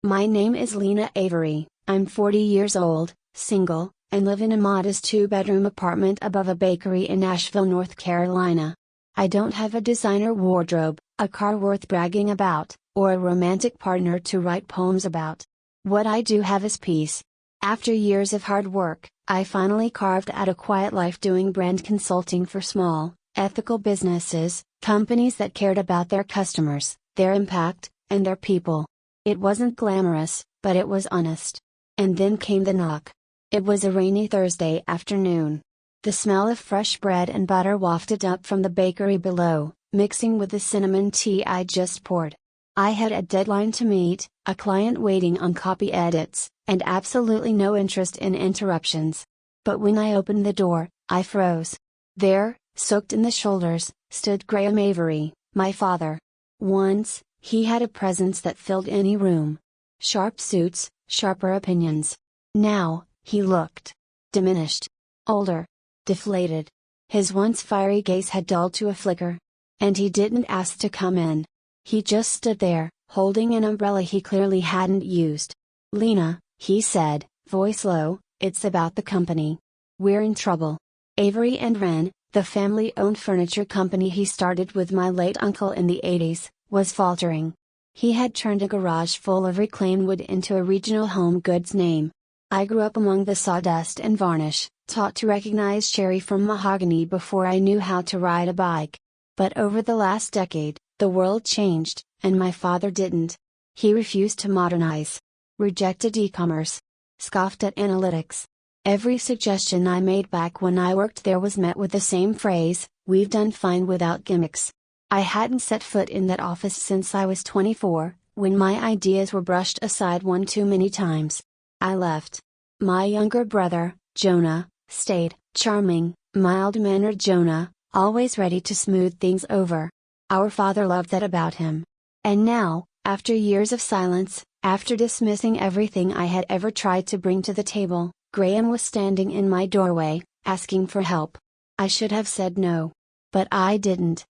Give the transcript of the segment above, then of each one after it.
My name is Lena Avery, I'm 40 years old, single, and live in a modest 2-bedroom apartment above a bakery in Asheville, North Carolina. I don't have a designer wardrobe, a car worth bragging about, or a romantic partner to write poems about. What I do have is peace. After years of hard work, I finally carved out a quiet life doing brand consulting for small, ethical businesses, companies that cared about their customers, their impact, and their people. It wasn't glamorous, but it was honest. And then came the knock. It was a rainy Thursday afternoon. The smell of fresh bread and butter wafted up from the bakery below, mixing with the cinnamon tea I just poured. I had a deadline to meet, a client waiting on copy edits, and absolutely no interest in interruptions. But when I opened the door, I froze. There, soaked in the shoulders, stood Graham Avery, my father. Once, he had a presence that filled any room. Sharp suits, sharper opinions. Now, he looked diminished, older, deflated. His once fiery gaze had dulled to a flicker. And he didn't ask to come in. He just stood there, holding an umbrella he clearly hadn't used. "Lena," he said, voice low, "it's about the company. We're in trouble." Avery and Wren, the family-owned furniture company he started with my late uncle in the 80s, was faltering. He had turned a garage full of reclaimed wood into a regional home goods name. I grew up among the sawdust and varnish, taught to recognize cherry from mahogany before I knew how to ride a bike. But over the last decade, the world changed, and my father didn't. He refused to modernize. Rejected e-commerce. Scoffed at analytics. Every suggestion I made back when I worked there was met with the same phrase, "We've done fine without gimmicks." I hadn't set foot in that office since I was 24, when my ideas were brushed aside one too many times. I left. My younger brother, Jonah, stayed, charming, mild-mannered Jonah, always ready to smooth things over. Our father loved that about him. And now, after years of silence, after dismissing everything I had ever tried to bring to the table, Graham was standing in my doorway, asking for help. I should have said no. But I didn't.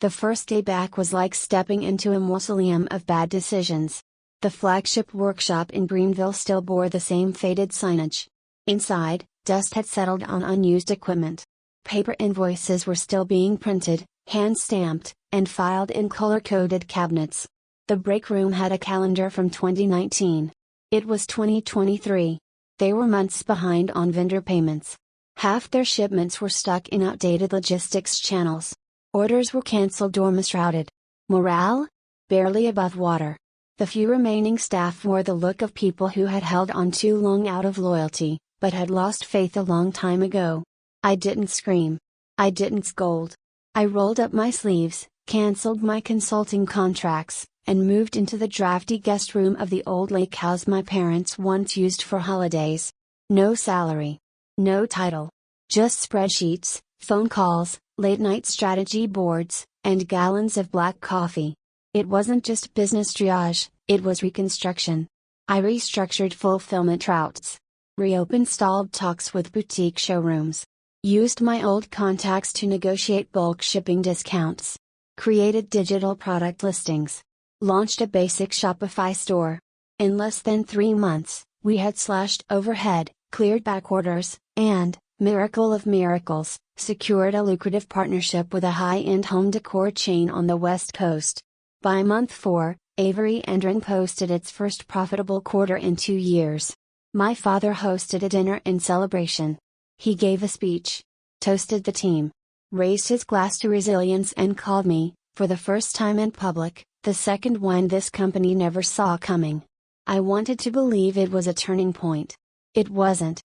The first day back was like stepping into a mausoleum of bad decisions. The flagship workshop in Greenville still bore the same faded signage. Inside, dust had settled on unused equipment. Paper invoices were still being printed, hand-stamped, and filed in color-coded cabinets. The break room had a calendar from 2019. It was 2023. They were months behind on vendor payments. Half their shipments were stuck in outdated logistics channels. Orders were cancelled or misrouted. Morale? Barely above water. The few remaining staff wore the look of people who had held on too long out of loyalty, but had lost faith a long time ago. I didn't scream. I didn't scold. I rolled up my sleeves, cancelled my consulting contracts, and moved into the drafty guest room of the old lake house my parents once used for holidays. No salary. No title. Just spreadsheets, phone calls, late-night strategy boards, and gallons of black coffee. It wasn't just business triage, it was reconstruction. I restructured fulfillment routes. Reopened stalled talks with boutique showrooms. Used my old contacts to negotiate bulk shipping discounts. Created digital product listings. Launched a basic Shopify store. In less than 3 months, we had slashed overhead, cleared back orders, and, miracle of miracles, secured a lucrative partnership with a high-end home decor chain on the West Coast. By month 4, Avery and Wren posted its first profitable quarter in 2 years. My father hosted a dinner in celebration. He gave a speech, toasted the team, raised his glass to resilience and called me, for the first time in public, the second one this company never saw coming. I wanted to believe it was a turning point. It wasn't.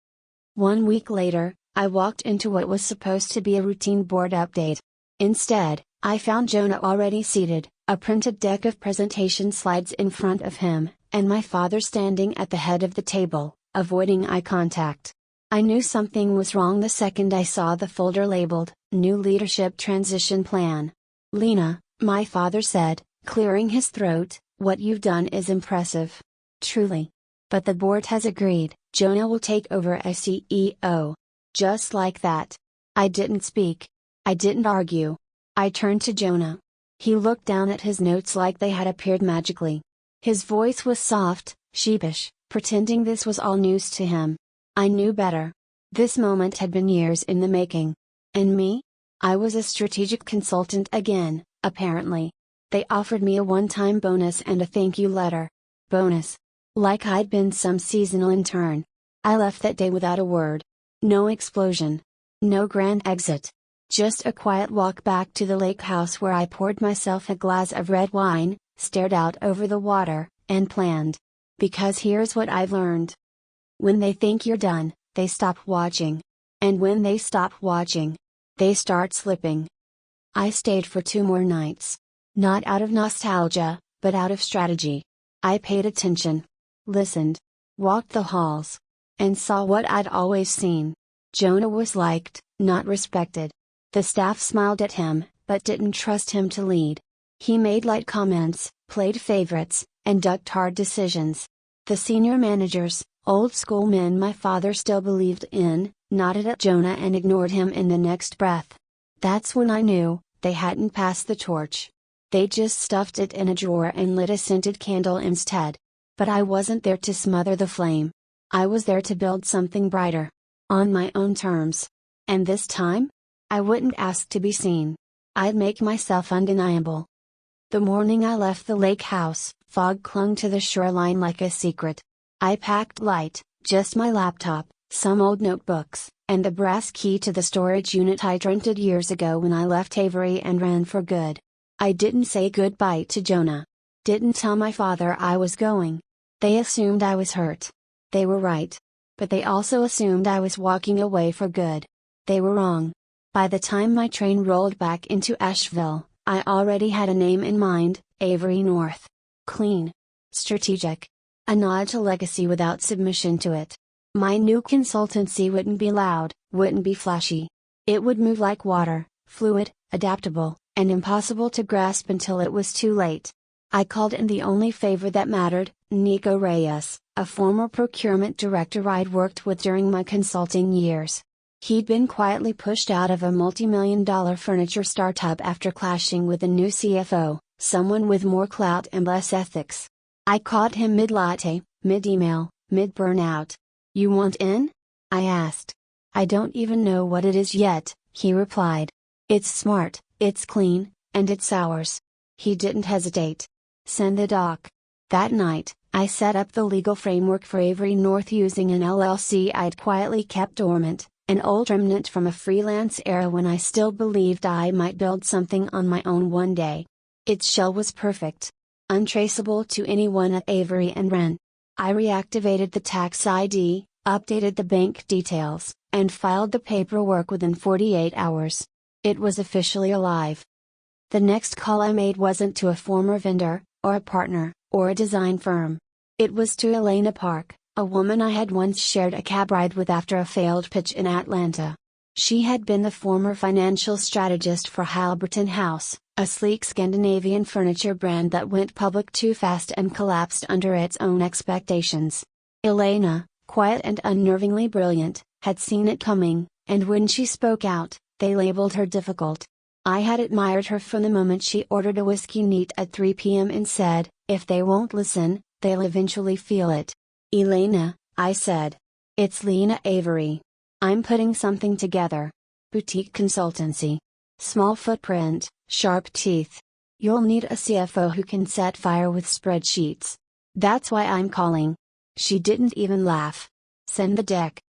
1 week later, I walked into what was supposed to be a routine board update. Instead, I found Jonah already seated, a printed deck of presentation slides in front of him, and my father standing at the head of the table, avoiding eye contact. I knew something was wrong the second I saw the folder labeled, "New Leadership Transition Plan." "Lena," my father said, clearing his throat, "what you've done is impressive. Truly. But the board has agreed, Jonah will take over as CEO. Just like that. I didn't speak. I didn't argue. I turned to Jonah. He looked down at his notes like they had appeared magically. His voice was soft, sheepish, pretending this was all news to him. I knew better. This moment had been years in the making. And me? I was a strategic consultant again, apparently. They offered me a one-time bonus and a thank you letter. Bonus. Like I'd been some seasonal intern. I left that day without a word. No explosion. No grand exit. Just a quiet walk back to the lake house where I poured myself a glass of red wine, stared out over the water, and planned. Because here's what I've learned. When they think you're done, they stop watching. And when they stop watching, they start slipping. I stayed for 2 more nights. Not out of nostalgia, but out of strategy. I paid attention. Listened. Walked the halls. And saw what I'd always seen. Jonah was liked, not respected. The staff smiled at him, but didn't trust him to lead. He made light comments, played favorites, and ducked hard decisions. The senior managers, old school men my father still believed in, nodded at Jonah and ignored him in the next breath. That's when I knew, they hadn't passed the torch. They just stuffed it in a drawer and lit a scented candle instead. But I wasn't there to smother the flame. I was there to build something brighter. On my own terms. And this time? I wouldn't ask to be seen. I'd make myself undeniable. The morning I left the lake house, fog clung to the shoreline like a secret. I packed light, just my laptop, some old notebooks, and the brass key to the storage unit I'd rented years ago when I left Avery and ran for good. I didn't say goodbye to Jonah. Didn't tell my father I was going. They assumed I was hurt. They were right. But they also assumed I was walking away for good. They were wrong. By the time my train rolled back into Asheville, I already had a name in mind, Avery North. Clean. Strategic. A nod to legacy without submission to it. My new consultancy wouldn't be loud, wouldn't be flashy. It would move like water, fluid, adaptable, and impossible to grasp until it was too late. I called in the only favor that mattered, Nico Reyes, a former procurement director I'd worked with during my consulting years. He'd been quietly pushed out of a multi-million-dollar furniture startup after clashing with a new CFO, someone with more clout and less ethics. I caught him mid-latte, mid-email, mid-burnout. "You want in?" I asked. "I don't even know what it is yet," he replied. "It's smart, it's clean, and it's ours." He didn't hesitate. "Send the doc." That night, I set up the legal framework for Avery North using an LLC I'd quietly kept dormant, an old remnant from a freelance era when I still believed I might build something on my own one day. Its shell was perfect. Untraceable to anyone at Avery and Wren. I reactivated the tax ID, updated the bank details, and filed the paperwork within 48 hours. It was officially alive. The next call I made wasn't to a former vendor, or a partner, or a design firm. It was to Elena Park, a woman I had once shared a cab ride with after a failed pitch in Atlanta. She had been the former financial strategist for Halberton House, a sleek Scandinavian furniture brand that went public too fast and collapsed under its own expectations. Elena, quiet and unnervingly brilliant, had seen it coming, and when she spoke out, they labeled her difficult. I had admired her from the moment she ordered a whiskey neat at 3 p.m. and said, "If they won't listen, they'll eventually feel it." "Elena," I said. "It's Lena Avery. I'm putting something together. Boutique consultancy. Small footprint, sharp teeth. You'll need a CFO who can set fire with spreadsheets. That's why I'm calling." She didn't even laugh. "Send the deck."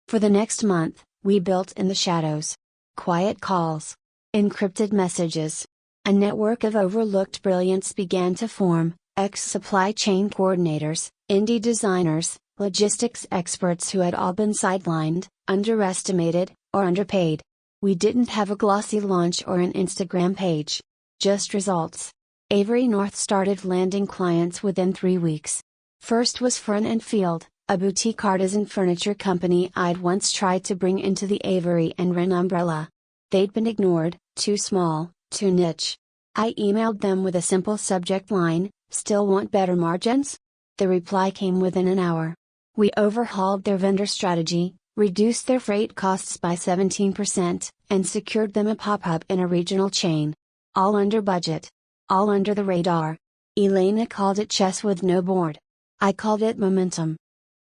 For the next month, we built in the shadows. Quiet calls. Encrypted messages. A network of overlooked brilliance began to form, ex-supply chain coordinators, indie designers, logistics experts who had all been sidelined, underestimated, or underpaid. We didn't have a glossy launch or an Instagram page. Just results. Avery North started landing clients within 3 weeks. First was Fern and Field, a boutique artisan furniture company I'd once tried to bring into the Avery and Wren umbrella. They'd been ignored, too small, too niche. I emailed them with a simple subject line, "Still want better margins?" The reply came within an hour. We overhauled their vendor strategy, reduced their freight costs by 17%, and secured them a pop-up in a regional chain. All under budget. All under the radar. Elena called it chess with no board. I called it momentum.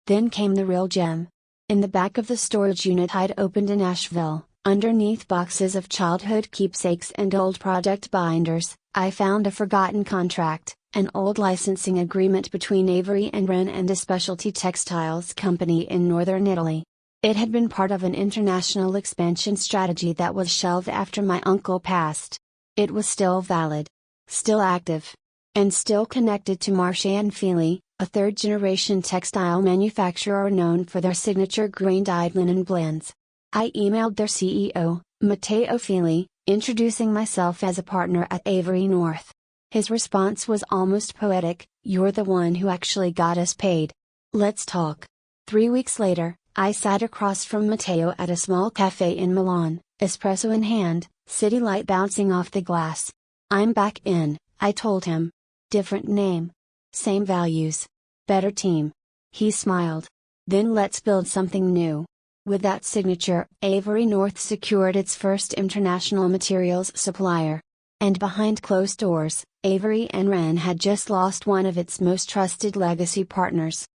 Then came the real gem. In the back of the storage unit I'd opened in Asheville, underneath boxes of childhood keepsakes and old project binders, I found a forgotten contract, an old licensing agreement between Avery and Wren and a specialty textiles company in northern Italy. It had been part of an international expansion strategy that was shelved after my uncle passed. It was still valid, still active, and still connected to Marche and Fili, a third-generation textile manufacturer known for their signature grain-dyed linen blends. I emailed their CEO, Matteo Fili, introducing myself as a partner at Avery North. His response was almost poetic, "You're the one who actually got us paid. Let's talk." 3 weeks later, I sat across from Matteo at a small cafe in Milan, espresso in hand, city light bouncing off the glass. "I'm back in," I told him. "Different name. Same values. Better team." He smiled. "Then let's build something new." With that signature, Avery North secured its first international materials supplier. And behind closed doors, Avery and Wren had just lost one of its most trusted legacy partners.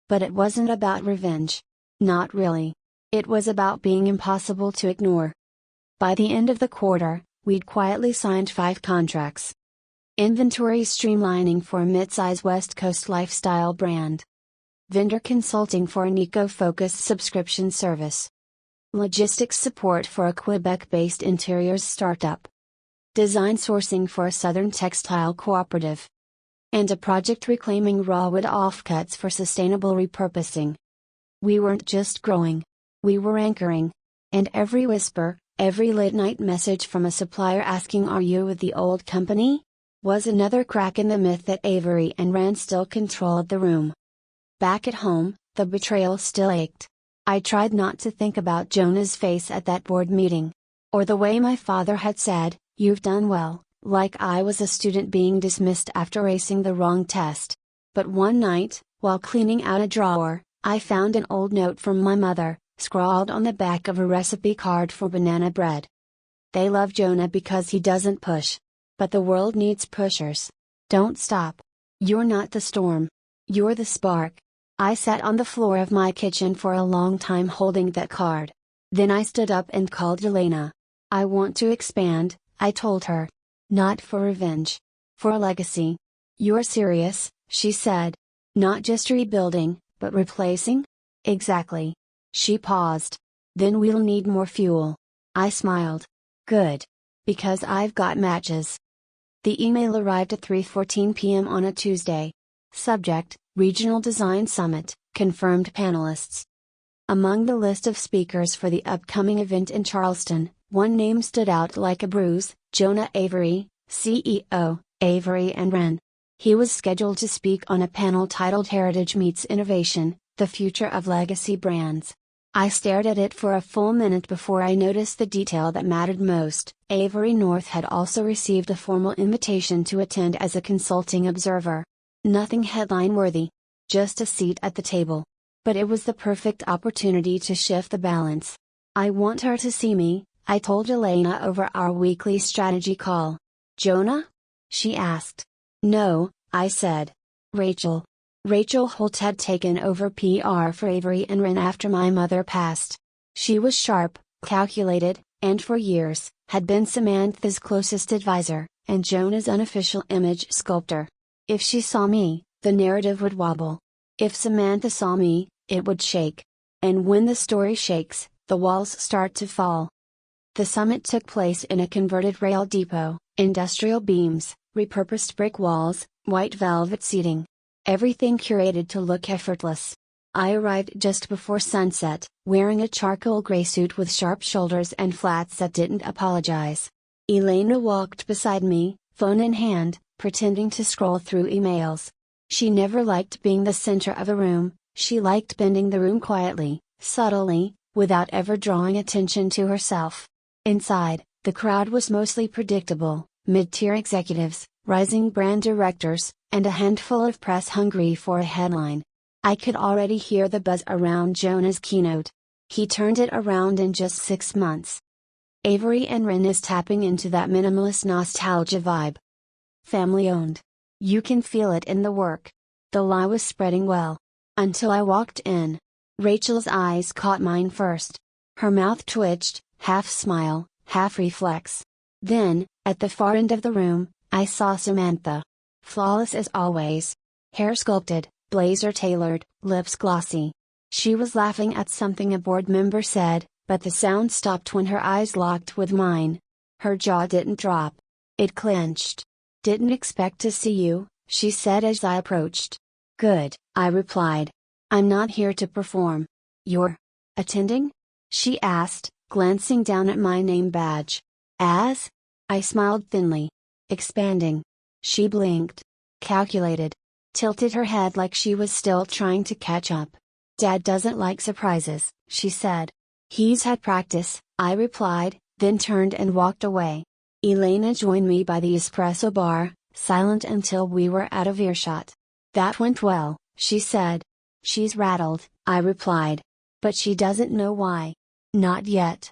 But it wasn't about revenge. Not really. It was about being impossible to ignore. By the end of the quarter, we'd quietly signed 5 contracts. Inventory streamlining for a mid-size West Coast lifestyle brand. Vendor consulting for an eco-focused subscription service. Logistics support for a Quebec-based interiors startup. Design sourcing for a southern textile cooperative. And a project reclaiming raw wood offcuts for sustainable repurposing. We weren't just growing. We were anchoring. And every whisper, every late-night message from a supplier asking "Are you with the old company?" was another crack in the myth that Avery and Wren still controlled the room. Back at home, the betrayal still ached. I tried not to think about Jonah's face at that board meeting. Or the way my father had said, "You've done well," like I was a student being dismissed after acing the wrong test. But one night, while cleaning out a drawer, I found an old note from my mother, scrawled on the back of a recipe card for banana bread. "They love Jonah because he doesn't push. But the world needs pushers. Don't stop. You're not the storm. You're the spark." I sat on the floor of my kitchen for a long time holding that card. Then I stood up and called Elena. "I want to expand," I told her. "Not for revenge. For a legacy." "You're serious," she said. "Not just rebuilding, but replacing?" "Exactly." She paused. "Then we'll need more fuel." I smiled. "Good. Because I've got matches." The email arrived at 3:14 p.m. on a Tuesday. Subject: Regional Design Summit, confirmed panelists. Among the list of speakers for the upcoming event in Charleston, one name stood out like a bruise: Jonah Avery, CEO, Avery and Wren. He was scheduled to speak on a panel titled Heritage Meets Innovation, The Future of Legacy Brands. I stared at it for a full minute before I noticed the detail that mattered most. Avery North had also received a formal invitation to attend as a consulting observer. Nothing headline-worthy. Just a seat at the table. But it was the perfect opportunity to shift the balance. "I want her to see me," I told Elena over our weekly strategy call. "Jonah?" she asked. "No," I said. "Rachel." Rachel Holt had taken over PR for Avery and Wren after my mother passed. She was sharp, calculated, and for years, had been Samantha's closest advisor, and Jonah's unofficial image sculptor. If she saw me, the narrative would wobble. If Samantha saw me, it would shake. And when the story shakes, the walls start to fall. The summit took place in a converted rail depot, industrial beams, repurposed brick walls, white velvet seating. Everything curated to look effortless. I arrived just before sunset, wearing a charcoal gray suit with sharp shoulders and flats that didn't apologize. Elena walked beside me, phone in hand, pretending to scroll through emails. She never liked being the center of a room, she liked bending the room quietly, subtly, without ever drawing attention to herself. Inside, the crowd was mostly predictable: mid-tier executives, rising brand directors, and a handful of press hungry for a headline. I could already hear the buzz around Jonah's keynote. He turned it around in just 6 months. Avery and Wren is tapping into that minimalist nostalgia vibe. Family owned. You can feel it in the work. The lie was spreading well. Until I walked in. Rachel's eyes caught mine first. Her mouth twitched, half smile, half reflex. Then, at the far end of the room, I saw Samantha. Flawless as always. Hair sculpted, blazer tailored, lips glossy. She was laughing at something a board member said, but the sound stopped when her eyes locked with mine. Her jaw didn't drop. It clenched. "Didn't expect to see you," she said as I approached. "Good," I replied. "I'm not here to perform." "You're attending?" she asked, glancing down at my name badge. "As?" I smiled thinly. "Expanding." She blinked. Calculated. Tilted her head like she was still trying to catch up. "Dad doesn't like surprises," she said. "He's had practice," I replied, then turned and walked away. Elena joined me by the espresso bar, silent until we were out of earshot. "That went well," she said. "She's rattled," I replied. "But she doesn't know why." "Not yet."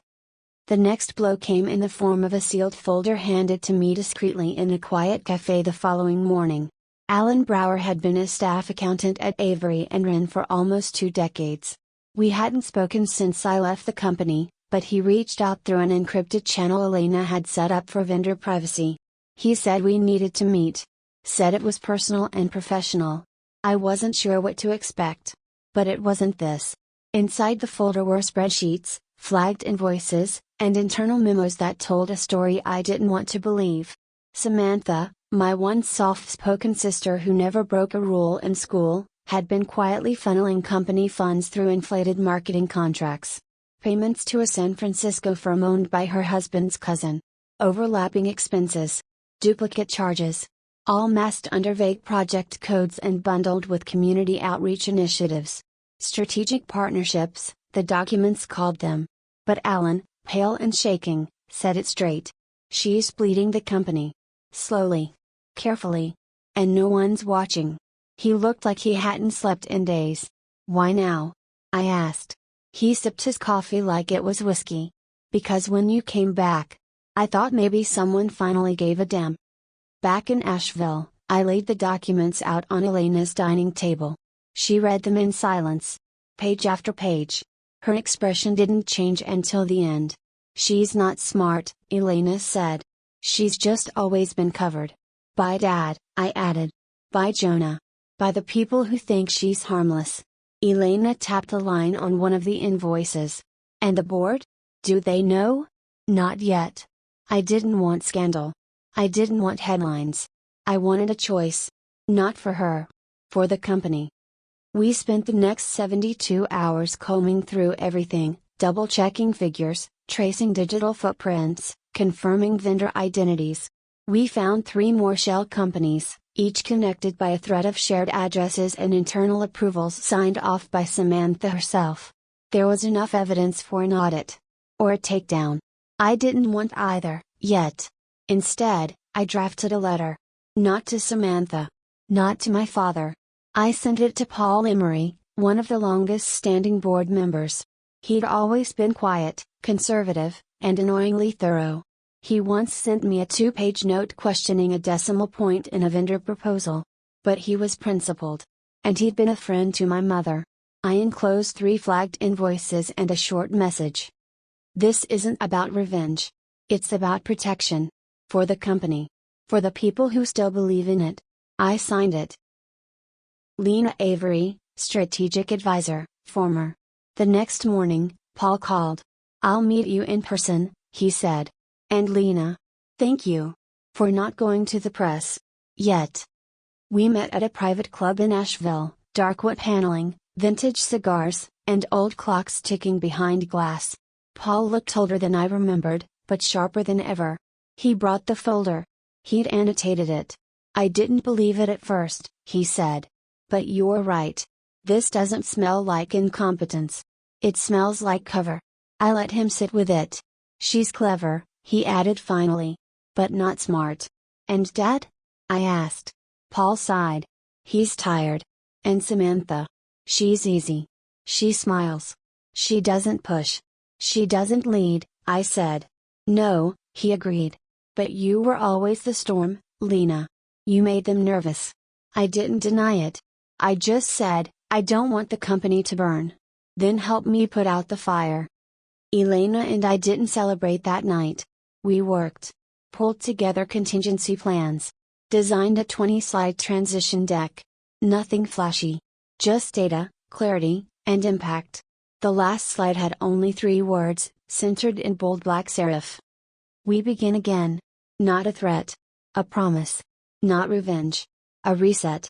The next blow came in the form of a sealed folder handed to me discreetly in a quiet cafe the following morning. Alan Brower had been a staff accountant at Avery and Wren for almost 2 decades. We hadn't spoken since I left the company, but he reached out through an encrypted channel Elena had set up for vendor privacy. He said we needed to meet. Said it was personal and professional. I wasn't sure what to expect. But it wasn't this. Inside the folder were spreadsheets, flagged invoices, and internal memos that told a story I didn't want to believe. Samantha, my once soft-spoken sister who never broke a rule in school, had been quietly funneling company funds through inflated marketing contracts. Payments to a San Francisco firm owned by her husband's cousin. Overlapping expenses. Duplicate charges. All masked under vague project codes and bundled with community outreach initiatives. Strategic partnerships, the documents called them. But Alan, pale and shaking, said it straight. "She's bleeding the company. Slowly. Carefully. And no one's watching." He looked like he hadn't slept in days. "Why now?" I asked. He sipped his coffee like it was whiskey. "Because when you came back, I thought maybe someone finally gave a damn." Back in Asheville, I laid the documents out on Elena's dining table. She read them in silence. Page after page. Her expression didn't change until the end. "She's not smart," Elena said. "She's just always been covered. By Dad," I added. "By Jonah. By the people who think she's harmless." Elena tapped a line on one of the invoices. "And the board? Do they know?" "Not yet. I didn't want scandal. I didn't want headlines. I wanted a choice. Not for her. For the company." We spent the next 72 hours combing through everything, double-checking figures, tracing digital footprints, confirming vendor identities. We found 3 more shell companies, each connected by a thread of shared addresses and internal approvals signed off by Samantha herself. There was enough evidence for an audit. Or a takedown. I didn't want either, yet. Instead, I drafted a letter. Not to Samantha. Not to my father. I sent it to Paul Emery, one of the longest-standing board members. He'd always been quiet, conservative, and annoyingly thorough. He once sent me a 2-page note questioning a decimal point in a vendor proposal. But he was principled. And he'd been a friend to my mother. I enclosed 3 flagged invoices and a short message. "This isn't about revenge. It's about protection. For the company. For the people who still believe in it." I signed it. Lena Avery, Strategic Advisor, former. The next morning, Paul called. "I'll meet you in person," he said. "And Lena. Thank you. For not going to the press. Yet." We met at a private club in Asheville, dark wood paneling, vintage cigars, and old clocks ticking behind glass. Paul looked older than I remembered, but sharper than ever. He brought the folder. He'd annotated it. "I didn't believe it at first," he said. "But you're right. This doesn't smell like incompetence. It smells like cover." I let him sit with it. "She's clever," he added finally. "But not smart." "And Dad?" I asked. Paul sighed. "He's tired. And Samantha? She's easy. She smiles. She doesn't push. She doesn't lead," I said. "No," he agreed. "But you were always the storm, Lena. You made them nervous. I didn't deny it. I just said, I don't want the company to burn. Then help me put out the fire. Elena and I didn't celebrate that night. We worked. Pulled together contingency plans. Designed a 20-slide transition deck. Nothing flashy. Just data, clarity, and impact. The last slide had only 3 words, centered in bold black serif. We begin again. Not a threat. A promise. Not revenge. A reset.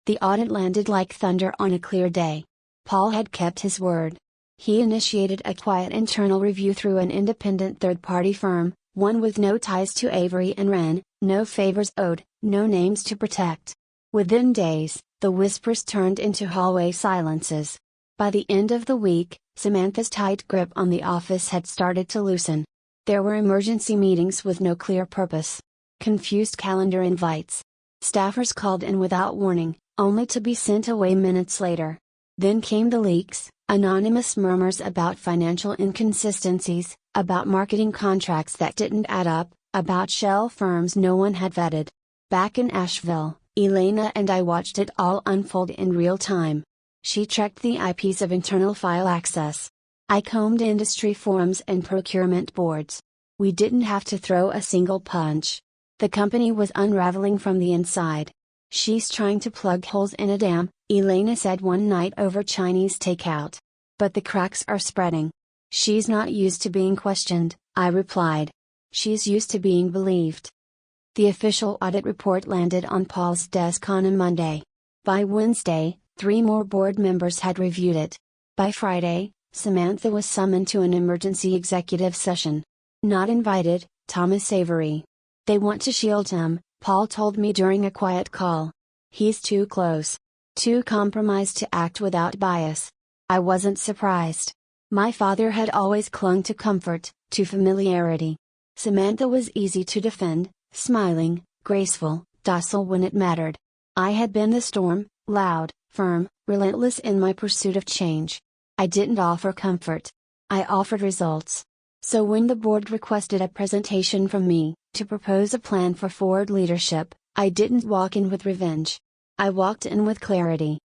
The audit landed like thunder on a clear day. Paul had kept his word. He initiated a quiet internal review through an independent third-party firm, one with no ties to Avery and Wren, no favors owed, no names to protect. Within days, the whispers turned into hallway silences. By the end of the week, Samantha's tight grip on the office had started to loosen. There were emergency meetings with no clear purpose. Confused calendar invites. Staffers called in without warning, only to be sent away minutes later. Then came the leaks, anonymous murmurs about financial inconsistencies, about marketing contracts that didn't add up, about shell firms no one had vetted. Back in Asheville, Elena and I watched it all unfold in real time. She checked the IPs of internal file access. I combed industry forums and procurement boards. We didn't have to throw a single punch. The company was unraveling from the inside. She's trying to plug holes in a dam, Elena said one night over Chinese takeout. But the cracks are spreading. She's not used to being questioned, I replied. She's used to being believed. The official audit report landed on Paul's desk on a Monday. By Wednesday, 3 more board members had reviewed it. By Friday, Samantha was summoned to an emergency executive session. Not invited, Thomas Avery. They want to shield him, Paul told me during a quiet call. He's too close. Too compromised to act without bias. I wasn't surprised. My father had always clung to comfort, to familiarity. Samantha was easy to defend, smiling, graceful, docile when it mattered. I had been the storm, loud, firm, relentless in my pursuit of change. I didn't offer comfort. I offered results. So when the board requested a presentation from me, to propose a plan for forward leadership, I didn't walk in with revenge. I walked in with clarity.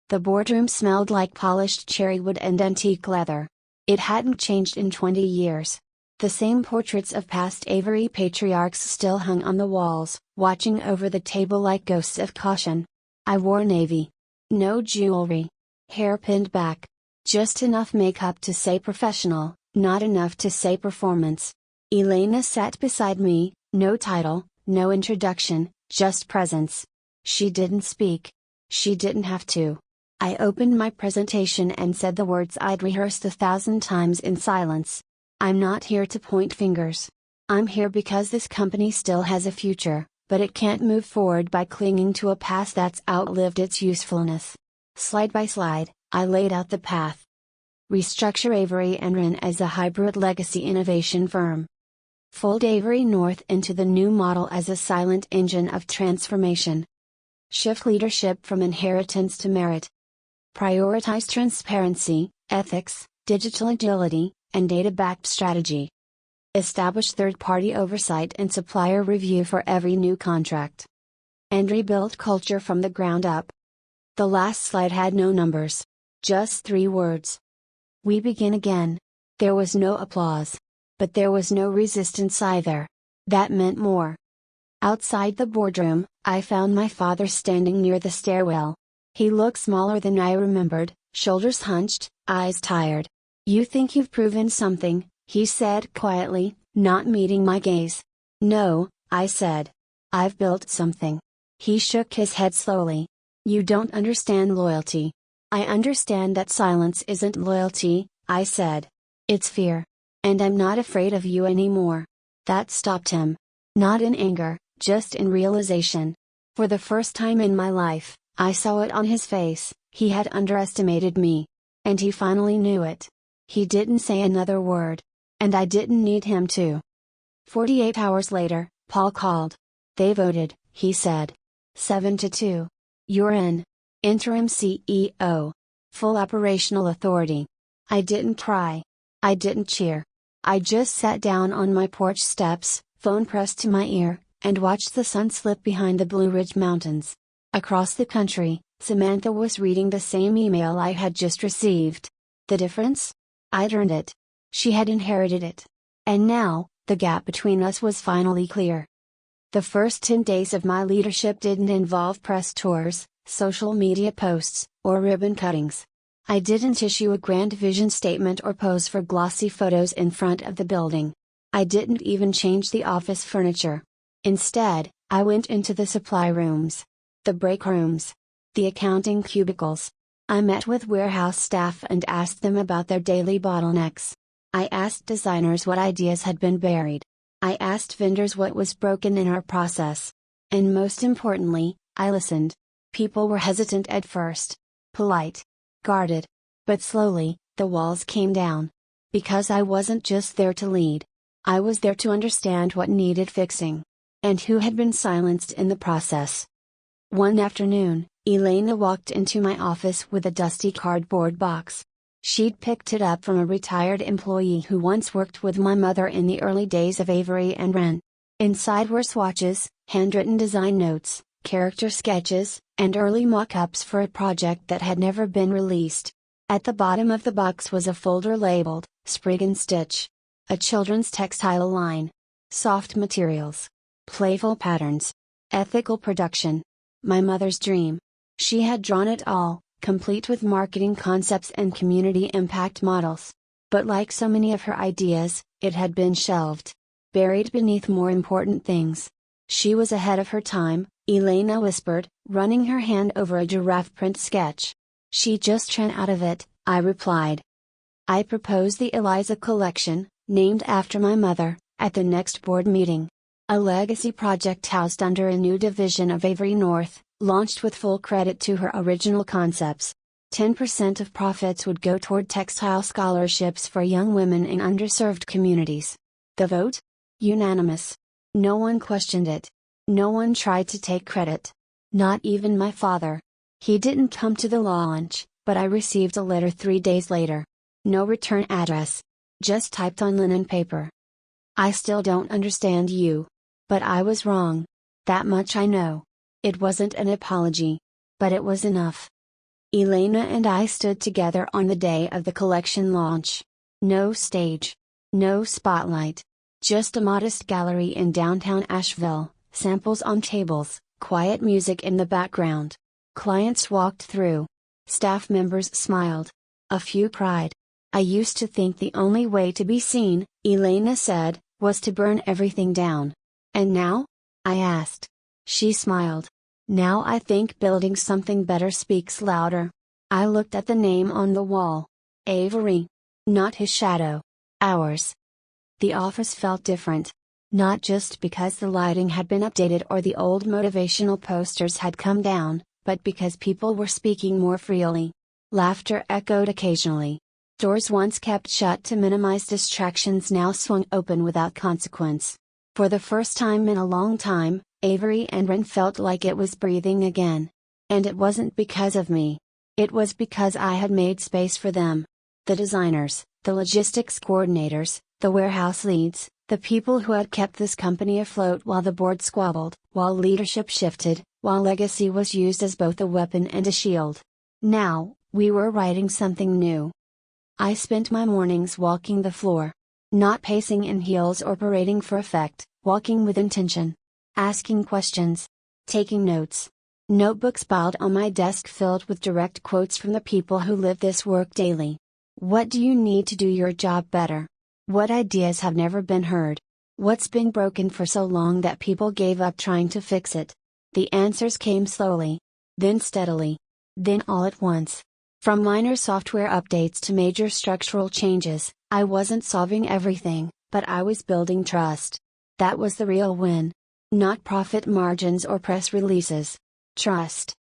The boardroom smelled like polished cherry wood and antique leather. It hadn't changed in 20 years. The same portraits of past Avery patriarchs still hung on the walls, watching over the table like ghosts of caution. I wore navy. No jewelry. Hair pinned back. Just enough makeup to say professional, not enough to say performance. Elena sat beside me, no title, no introduction, just presence. She didn't speak. She didn't have to. I opened my presentation and said the words I'd rehearsed 1,000 times in silence. I'm not here to point fingers. I'm here because this company still has a future, but it can't move forward by clinging to a past that's outlived its usefulness. Slide by slide, I laid out the path. Restructure Avery and Wren as a hybrid legacy innovation firm. Fold Avery North into the new model as a silent engine of transformation. Shift leadership from inheritance to merit. Prioritize transparency, ethics, digital agility, and data-backed strategy. Establish third-party oversight and supplier review for every new contract. And rebuild culture from the ground up. The last slide had no numbers. Just 3 words. We begin again. There was no applause. But there was no resistance either. That meant more. Outside the boardroom, I found my father standing near the stairwell. He looked smaller than I remembered, shoulders hunched, eyes tired. You think you've proven something, he said quietly, not meeting my gaze. No, I said. I've built something. He shook his head slowly. You don't understand loyalty. I understand that silence isn't loyalty, I said. It's fear. And I'm not afraid of you anymore. That stopped him. Not in anger, just in realization. For the first time in my life, I saw it on his face, he had underestimated me. And he finally knew it. He didn't say another word. And I didn't need him to. 48 hours later, Paul called. They voted, he said. 7-2. You're in. Interim CEO. Full operational authority. I didn't cry. I didn't cheer. I just sat down on my porch steps, phone pressed to my ear, and watched the sun slip behind the Blue Ridge Mountains. Across the country, Samantha was reading the same email I had just received. The difference? I'd earned it. She had inherited it. And now, the gap between us was finally clear. The first 10 days of my leadership didn't involve press tours, social media posts, or ribbon cuttings. I didn't issue a grand vision statement or pose for glossy photos in front of the building. I didn't even change the office furniture. Instead, I went into the supply rooms, the break rooms, the accounting cubicles. I met with warehouse staff and asked them about their daily bottlenecks. I asked designers what ideas had been buried. I asked vendors what was broken in our process. And most importantly, I listened. People were hesitant at first. Polite. Guarded. But slowly, the walls came down. Because I wasn't just there to lead. I was there to understand what needed fixing. And who had been silenced in the process. One afternoon, Elena walked into my office with a dusty cardboard box. She'd picked it up from a retired employee who once worked with my mother in the early days of Avery and Wren. Inside were swatches, handwritten design notes, character sketches, and early mock-ups for a project that had never been released. At the bottom of the box was a folder labeled, Sprig and Stitch. A children's textile line. Soft materials. Playful patterns. Ethical production. My mother's dream. She had drawn it all, complete with marketing concepts and community impact models. But like so many of her ideas, it had been shelved. Buried beneath more important things. She was ahead of her time, Elena whispered, running her hand over a giraffe print sketch. She just ran out of it, I replied. I proposed the Eliza collection, named after my mother, at the next board meeting. A legacy project housed under a new division of Avery North, launched with full credit to her original concepts. 10% of profits would go toward textile scholarships for young women in underserved communities. The vote? Unanimous. No one questioned it. No one tried to take credit. Not even my father. He didn't come to the launch, but I received a letter 3 days later. No return address. Just typed on linen paper. I still don't understand you. But I was wrong. That much I know. It wasn't an apology. But it was enough. Elena and I stood together on the day of the collection launch. No stage. No spotlight. Just a modest gallery in downtown Asheville, samples on tables, quiet music in the background. Clients walked through. Staff members smiled. A few cried. I used to think the only way to be seen, Elena said, was to burn everything down. And now? I asked. She smiled. Now I think building something better speaks louder. I looked at the name on the wall. Avery. Not his shadow. Ours. The office felt different. Not just because the lighting had been updated or the old motivational posters had come down, but because people were speaking more freely. Laughter echoed occasionally. Doors once kept shut to minimize distractions now swung open without consequence. For the first time in a long time, Avery and Wren felt like it was breathing again. And it wasn't because of me. It was because I had made space for them. The designers, the logistics coordinators, the warehouse leads, the people who had kept this company afloat while the board squabbled, while leadership shifted, while legacy was used as both a weapon and a shield. Now, we were writing something new. I spent my mornings walking the floor. Not pacing in heels or parading for effect, walking with intention. Asking questions. Taking notes. Notebooks piled on my desk filled with direct quotes from the people who live this work daily. What do you need to do your job better? What ideas have never been heard? What's been broken for so long that people gave up trying to fix it? The answers came slowly. Then steadily. Then all at once. From minor software updates to major structural changes, I wasn't solving everything, but I was building trust. That was the real win. Not profit margins or press releases. Trust.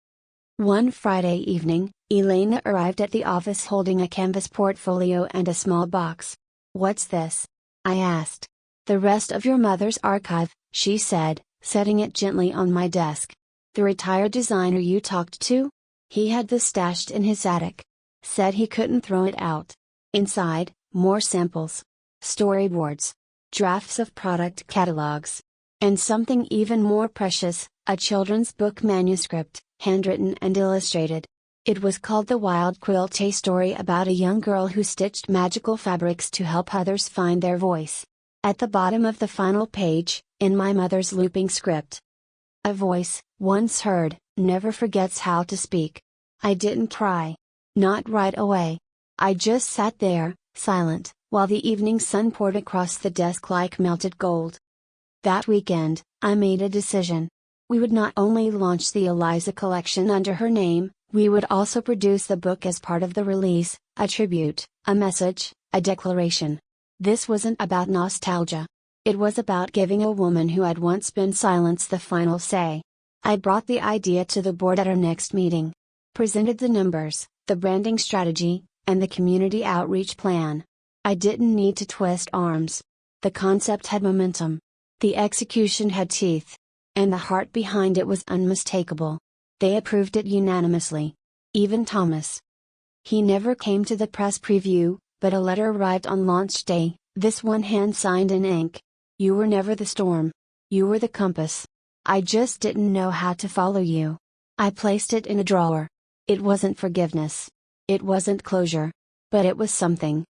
One Friday evening, Elena arrived at the office holding a canvas portfolio and a small box. What's this? I asked. The rest of your mother's archive, she said, setting it gently on my desk. The retired designer you talked to? He had this stashed in his attic. Said he couldn't throw it out. Inside, more samples. Storyboards. Drafts of product catalogs. And something even more precious, a children's book manuscript, handwritten and illustrated. It was called The Wild Quilt, a story about a young girl who stitched magical fabrics to help others find their voice. At the bottom of the final page, in my mother's looping script, a voice, once heard, never forgets how to speak. I didn't cry. Not right away. I just sat there, silent, while the evening sun poured across the desk like melted gold. That weekend, I made a decision. We would not only launch the Eliza collection under her name, we would also produce the book as part of the release, a tribute, a message, a declaration. This wasn't about nostalgia. It was about giving a woman who had once been silenced the final say. I brought the idea to the board at our next meeting. Presented the numbers, the branding strategy, and the community outreach plan. I didn't need to twist arms. The concept had momentum. The execution had teeth. And the heart behind it was unmistakable. They approved it unanimously. Even Thomas. He never came to the press preview, but a letter arrived on launch day, this one hand-signed in ink. You were never the storm. You were the compass. I just didn't know how to follow you. I placed it in a drawer. It wasn't forgiveness. It wasn't closure. But it was something.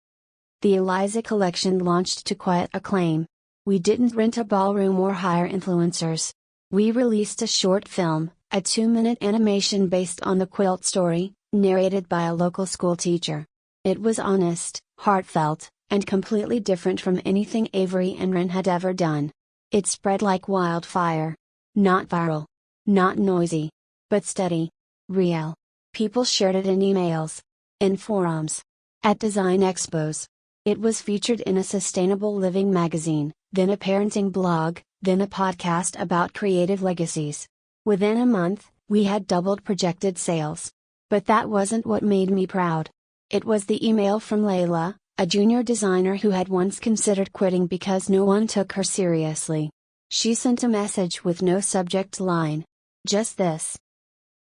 The Eliza collection launched to quiet acclaim. We didn't rent a ballroom or hire influencers. We released a short film, a 2-minute animation based on the quilt story, narrated by a local school teacher. It was honest, heartfelt, and completely different from anything Avery and Ren had ever done. It spread like wildfire. Not viral. Not noisy. But steady. Real. People shared it in emails. In forums. At design expos. It was featured in a sustainable living magazine, then a parenting blog, then a podcast about creative legacies. Within a month, we had doubled projected sales. But that wasn't what made me proud. It was the email from Layla, a junior designer who had once considered quitting because no one took her seriously. She sent a message with no subject line. Just this.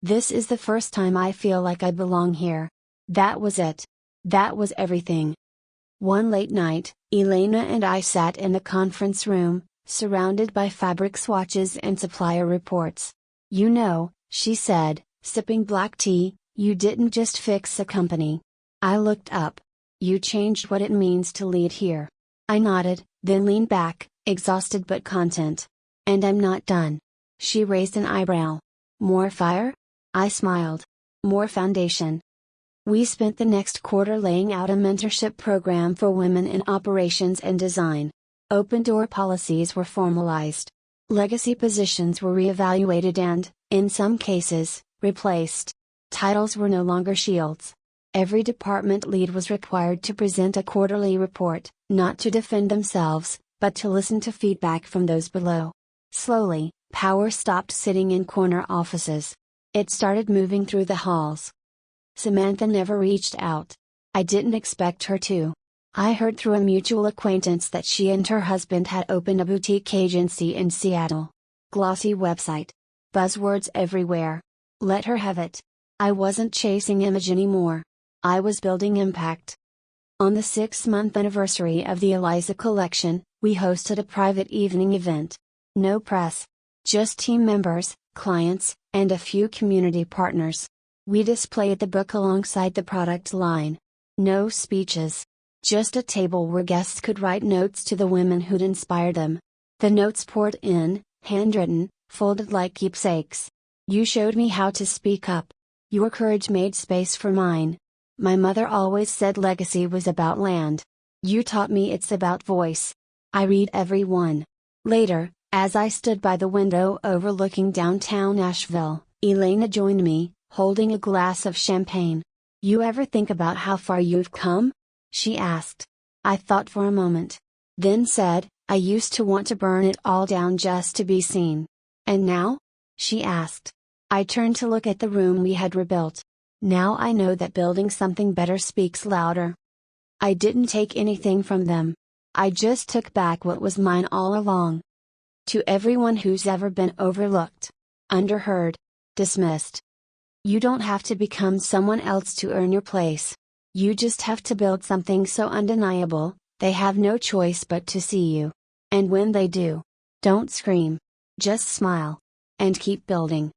This is the first time I feel like I belong here. That was it. That was everything. One late night, Elena and I sat in the conference room, surrounded by fabric swatches and supplier reports. You know, she said, sipping black tea, you didn't just fix a company. I looked up. You changed what it means to lead here. I nodded, then leaned back, exhausted but content. And I'm not done. She raised an eyebrow. More fire? I smiled. More foundation. We spent the next quarter laying out a mentorship program for women in operations and design. Open door policies were formalized. Legacy positions were reevaluated and, in some cases, replaced. Titles were no longer shields. Every department lead was required to present a quarterly report, not to defend themselves, but to listen to feedback from those below. Slowly, power stopped sitting in corner offices. It started moving through the halls. Samantha never reached out. I didn't expect her to. I heard through a mutual acquaintance that she and her husband had opened a boutique agency in Seattle. Glossy website. Buzzwords everywhere. Let her have it. I wasn't chasing image anymore. I was building impact. On the 6-month anniversary of the Eliza collection, we hosted a private evening event. No press. Just team members, clients, and a few community partners. We displayed the book alongside the product line. No speeches. Just a table where guests could write notes to the women who'd inspired them. The notes poured in, handwritten, folded like keepsakes. You showed me how to speak up. Your courage made space for mine. My mother always said legacy was about land. You taught me it's about voice. I read every one. Later, as I stood by the window overlooking downtown Nashville, Elena joined me, holding a glass of champagne. You ever think about how far you've come? She asked. I thought for a moment. Then said, I used to want to burn it all down just to be seen. And now? She asked. I turned to look at the room we had rebuilt. Now I know that building something better speaks louder. I didn't take anything from them. I just took back what was mine all along. To everyone who's ever been overlooked, underheard, dismissed. You don't have to become someone else to earn your place. You just have to build something so undeniable, they have no choice but to see you. And when they do, don't scream. Just smile. And keep building.